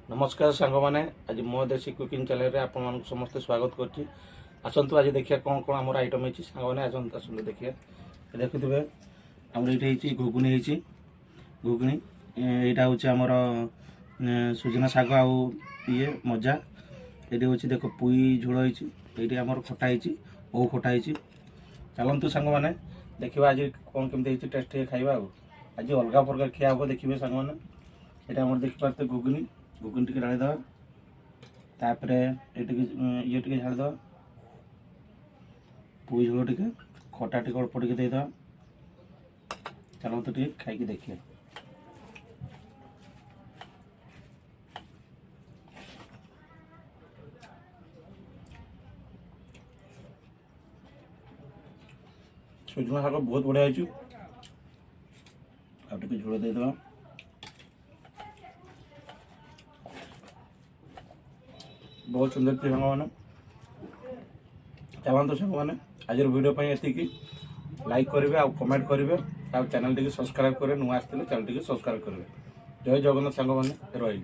नमस्कार सांग मैंने आज मो देसी कुकिंग चैनल रे आपन समस्त स्वागत करछि। आसतु आज देखिए कौन कौन आमर आइटम है सांग मैंने आसतु देखिए देखुवे आमर ये घुगुनी है घुगुनी यहाँ हूँ आमर सुजना शाग आउ ये मजा ये हूँ देख पुई झोल होती आमर खटा ओ खटा चलतु सांग मैंने देखा आज कौन केमती टेस्ट खाଇବା आज अलग प्रकार खिया हम देखिए सांग मैंने यहाँ देखिपारे घुगुनी घुगुनी टी ढालीद तापर ये ढालीद पुई झोल टे खटा टे अल्प टे देद चलते टे खाई देखिए। सुजना शाग बहुत बढ़िया है झोल देद बहुत सुंदर थी सांग मैंने चलते सांग मैंने आज वीडियो ये लाइक करेंगे आ कमेंट करेंगे आ चैनल टी सब्सक्राइब करेंगे नुआ आसते चैनल टी सब्सक्राइब करेंगे। जय जगन्नाथ सांग मैंने रही।